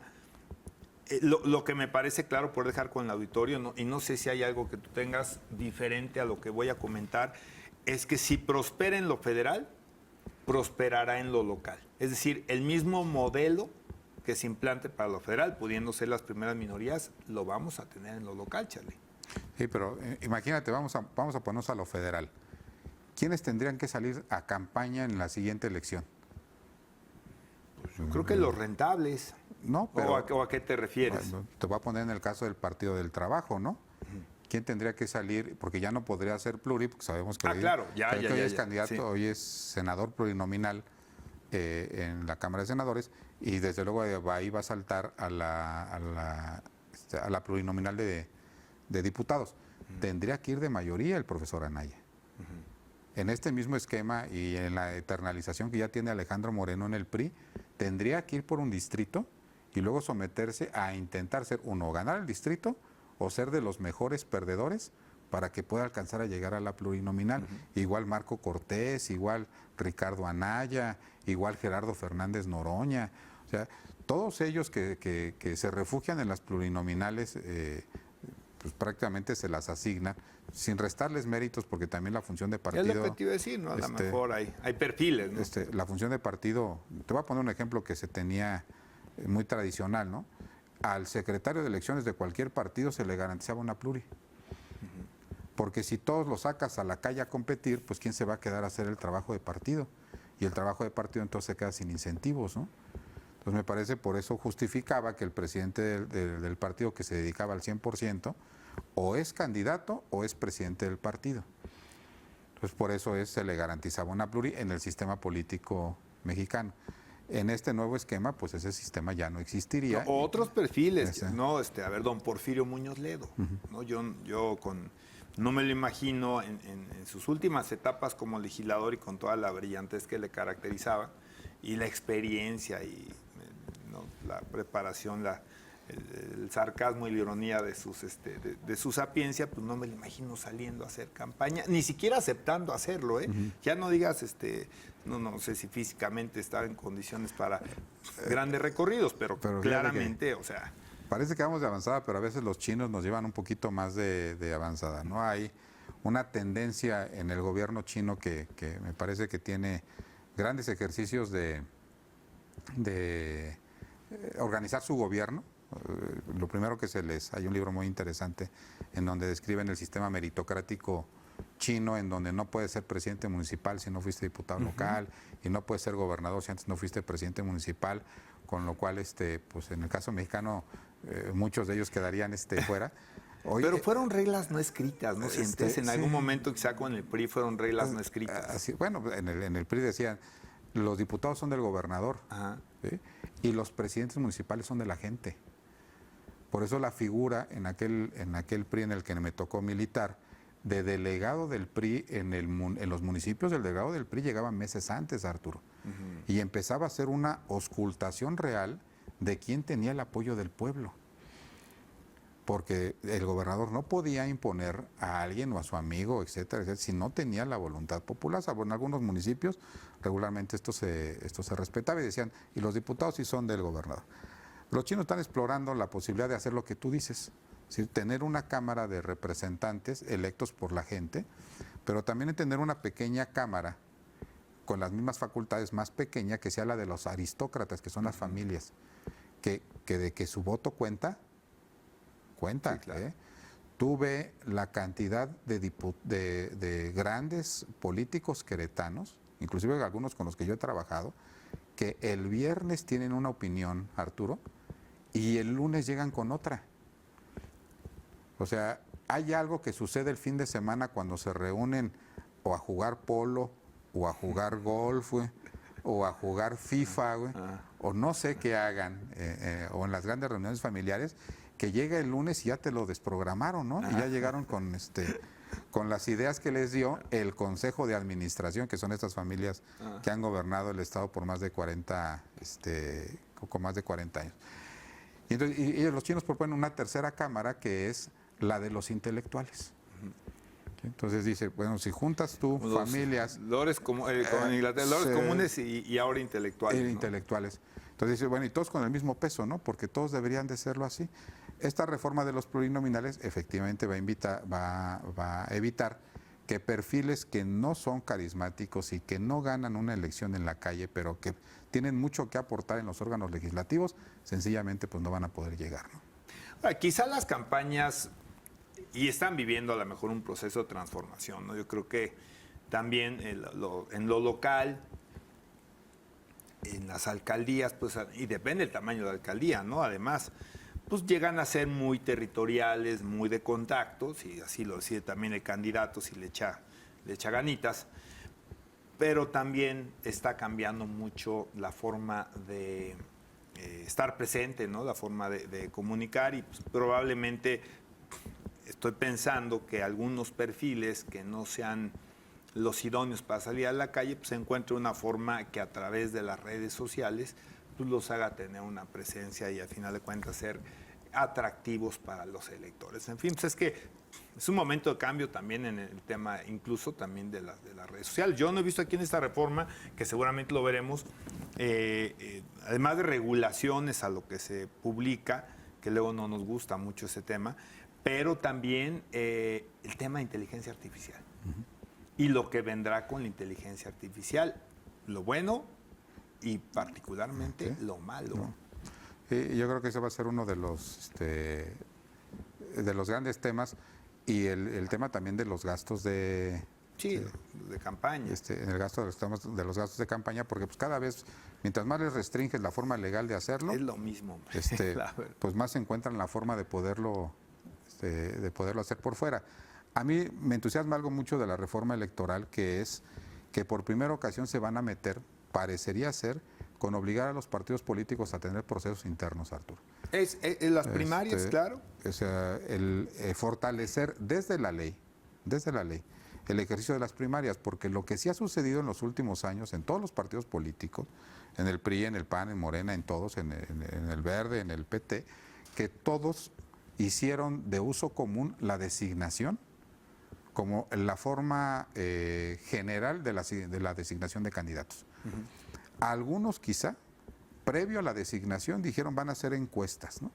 Lo que me parece claro, por dejar con el auditorio, ¿no? Y no sé si hay algo que tú tengas diferente a lo que voy a comentar, es que si prospera en lo federal, prosperará en lo local. Es decir, el mismo modelo que se implante para lo federal, pudiendo ser las primeras minorías, lo vamos a tener en lo local, Charlie. Sí, pero imagínate, vamos a ponernos a lo federal. ¿Quiénes tendrían que salir a campaña en la siguiente elección? Pues yo creo que los rentables. No, pero... ¿O a qué te refieres? Bueno, te voy a poner en el caso del Partido del Trabajo, ¿no? ¿Quién tendría que salir? Porque ya no podría ser pluri, porque sabemos que claro, hoy es candidato, sí. Hoy es senador plurinominal en la Cámara de Senadores, y desde luego ahí va a saltar a la plurinominal de diputados. Tendría que ir de mayoría el profesor Anaya. En este mismo esquema y en la eternalización que ya tiene Alejandro Moreno en el PRI, tendría que ir por un distrito y luego someterse a intentar ser uno, ganar el distrito o ser de los mejores perdedores para que pueda alcanzar a llegar a la plurinominal. Igual Marco Cortés, igual Ricardo Anaya, igual Gerardo Fernández Noroña. O sea, todos ellos que se refugian en las plurinominales, pues prácticamente se las asignan, sin restarles méritos, porque también la función de partido... Es lo que te iba a decir, ¿no? A lo mejor hay perfiles, ¿no? La función de partido, te voy a poner un ejemplo que se tenía muy tradicional, ¿no? Al secretario de elecciones de cualquier partido se le garantizaba una pluri. Porque si todos los sacas a la calle a competir, pues ¿quién se va a quedar a hacer el trabajo de partido? Y el trabajo de partido entonces se queda sin incentivos, ¿no? Entonces me parece por eso justificaba que el presidente del partido que se dedicaba al 100% o es candidato o es presidente del partido. Entonces por eso se le garantizaba una pluri en el sistema político mexicano. En este nuevo esquema, pues ese sistema ya no existiría. No, otros perfiles, ¿no? A ver, don Porfirio Muñoz Ledo, ¿no? Yo no me lo imagino en sus últimas etapas como legislador y con toda la brillantez que le caracterizaba y la experiencia y ¿no? la preparación, el sarcasmo y la ironía de su sapiencia, pues no me lo imagino saliendo a hacer campaña, ni siquiera aceptando hacerlo, ¿eh? Ya no digas, no sé si físicamente estaba en condiciones para grandes recorridos, pero claramente, o sea... Parece que vamos de avanzada, pero a veces los chinos nos llevan un poquito más de avanzada, ¿no? Hay una tendencia en el gobierno chino que me parece que tiene grandes ejercicios de organizar su gobierno. Lo primero que hay un libro muy interesante en donde describen el sistema meritocrático chino, en donde no puedes ser presidente municipal si no fuiste diputado local, y no puedes ser gobernador si antes no fuiste presidente municipal, con lo cual, pues en el caso mexicano, muchos de ellos quedarían fuera. Hoy, pero fueron reglas no escritas, ¿no sientes? En algún momento, quizá con el PRI, fueron reglas no escritas. Así, bueno, en el PRI decían, los diputados son del gobernador, ¿sí? Y los presidentes municipales son de la gente. Por eso la figura en aquel PRI en el que me tocó militar, de delegado del PRI en los municipios, el delegado del PRI llegaba meses antes, Arturo, y empezaba a hacer una auscultación real de quién tenía el apoyo del pueblo. Porque el gobernador no podía imponer a alguien o a su amigo, etcétera, etcétera, si no tenía la voluntad popular. Salvo en algunos municipios, regularmente esto se respetaba y decían, y los diputados sí son del gobernador. Los chinos están explorando la posibilidad de hacer lo que tú dices, es decir, tener una cámara de representantes electos por la gente, pero también tener una pequeña cámara con las mismas facultades, más pequeña, que sea la de los aristócratas, que son las familias, que de que su voto cuenta. Sí, claro. tuve la cantidad de grandes políticos queretanos, inclusive algunos con los que yo he trabajado, que el viernes tienen una opinión, Arturo, y el lunes llegan con otra. O sea, hay algo que sucede el fin de semana cuando se reúnen o a jugar polo, o a jugar golf, güey, o a jugar FIFA, güey, o no sé qué hagan, o en las grandes reuniones familiares, que llega el lunes y ya te lo desprogramaron, ¿no? Y ya llegaron con las ideas que les dio el Consejo de Administración, que son estas familias que han gobernado el Estado por más de 40, con más de 40 años. Y entonces, y los chinos proponen una tercera cámara que es la de los intelectuales. Entonces dice, bueno, si juntas tú familias... Lores como en Inglaterra, lores comunes y ahora intelectuales. ¿no? Intelectuales. Entonces dice, bueno, y todos con el mismo peso, ¿no? Porque todos deberían de serlo así. Esta reforma de los plurinominales efectivamente va a evitar que perfiles que no son carismáticos y que no ganan una elección en la calle, pero que tienen mucho que aportar en los órganos legislativos, sencillamente pues no van a poder llegar, ¿no? Ahora, quizá las campañas, y están viviendo a lo mejor un proceso de transformación, ¿no? Yo creo que también en lo local, en las alcaldías, pues, y depende del tamaño de la alcaldía, ¿no? Además, pues llegan a ser muy territoriales, muy de contactos, y así lo decide también el candidato si le echa ganitas, pero también está cambiando mucho la forma de estar presente, ¿no? La forma de comunicar, y pues, probablemente estoy pensando que algunos perfiles que no sean los idóneos para salir a la calle, pues se encuentre una forma que a través de las redes sociales pues los haga tener una presencia y al final de cuentas ser atractivos para los electores. En fin, pues es que es un momento de cambio también en el tema, incluso también de las redes sociales. Yo no he visto aquí en esta reforma, que seguramente lo veremos, además de regulaciones a lo que se publica, que luego no nos gusta mucho ese tema, pero también el tema de inteligencia artificial. Y lo que vendrá con la inteligencia artificial, lo bueno y particularmente lo malo. No. Yo creo que ese va a ser uno de los grandes temas, y el tema también de los gastos de campaña. En el gasto de los gastos de campaña, porque pues cada vez, mientras más les restringes la forma legal de hacerlo, es lo mismo. Pues más se encuentran la forma de poderlo hacer por fuera. A mí me entusiasma algo mucho de la reforma electoral, que es que por primera ocasión se van a meter, parecería ser, con obligar a los partidos políticos a tener procesos internos, Arturo. Es las primarias, claro. O sea, el fortalecer desde la ley, el ejercicio de las primarias, porque lo que sí ha sucedido en los últimos años en todos los partidos políticos, en el PRI, en el PAN, en Morena, en todos, en el Verde, en el PT, que todos hicieron de uso común la designación como la forma general de la designación de candidatos. Algunos quizá, previo a la designación, dijeron van a hacer encuestas, ¿no?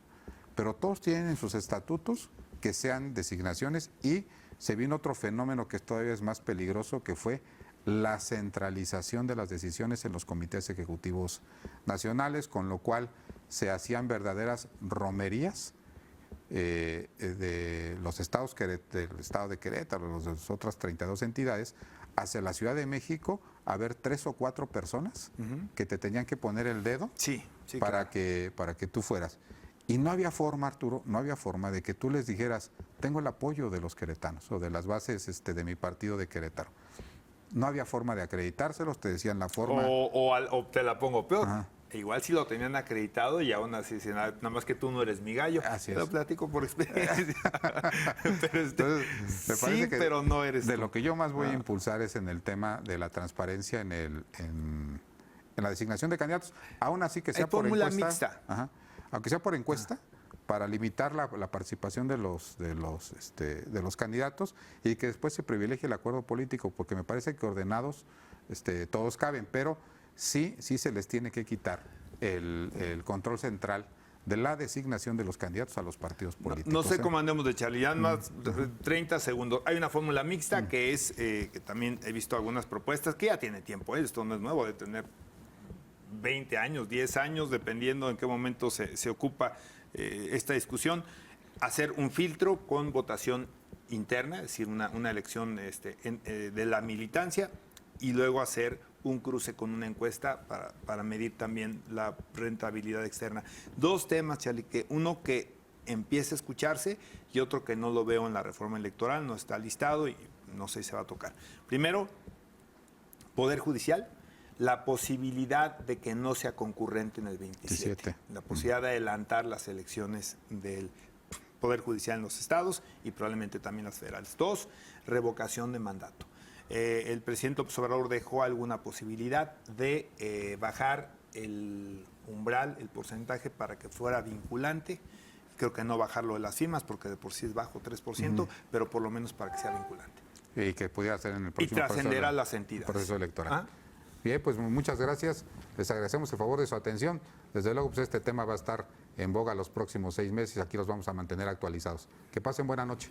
Pero todos tienen en sus estatutos que sean designaciones, y se vino otro fenómeno que todavía es más peligroso, que fue la centralización de las decisiones en los comités ejecutivos nacionales, con lo cual se hacían verdaderas romerías de los estados, del estado de Querétaro, de las otras 32 entidades, hacia la Ciudad de México, a ver 3 o 4 personas que te tenían que poner el dedo para que tú fueras. Y no había forma, Arturo, no había forma de que tú les dijeras, tengo el apoyo de los queretanos o de las bases de mi partido de Querétaro. No había forma de acreditárselos, te decían la forma. O te la pongo peor. Igual si lo tenían acreditado y aún así, nada más que tú no eres mi gallo. Así te lo platico por experiencia. Pero entonces, me parece que pero no eres de tú. lo que yo más voy a impulsar es en el tema de la transparencia en la designación de candidatos. Aún así que sea por encuesta. Mixta. Aunque sea por encuesta, para limitar la participación de los candidatos, y que después se privilegie el acuerdo político, porque me parece que ordenados todos caben, pero sí se les tiene que quitar el control central de la designación de los candidatos a los partidos políticos. No sé cómo andemos de Charlie, ya más 30 segundos. Hay una fórmula mixta que es, que también he visto algunas propuestas, que ya tiene tiempo, esto no es nuevo, de tener 20 años, 10 años, dependiendo en qué momento se ocupa esta discusión. hacer un filtro con votación interna, es decir, una elección de la militancia, y luego hacer un cruce con una encuesta para medir también la rentabilidad externa. Dos temas, Charlie, uno que empiece a escucharse y otro que no lo veo en la reforma electoral, no está listado y no sé si se va a tocar. Primero, Poder Judicial, la posibilidad de que no sea concurrente en el 27, la posibilidad de adelantar las elecciones del Poder Judicial en los estados y probablemente también las federales. Dos, revocación de mandato. El presidente López Obrador dejó alguna posibilidad de bajar el umbral, el porcentaje para que fuera vinculante. Creo que no bajarlo de las firmas porque de por sí es bajo 3%, pero por lo menos para que sea vinculante. Y que pudiera ser en el próximo y trascenderá las entidades. Proceso electoral. Bien, pues muchas gracias. Les agradecemos el favor de su atención. Desde luego, pues este tema va a estar en boga los próximos 6 meses. Aquí los vamos a mantener actualizados. Que pasen buena noche.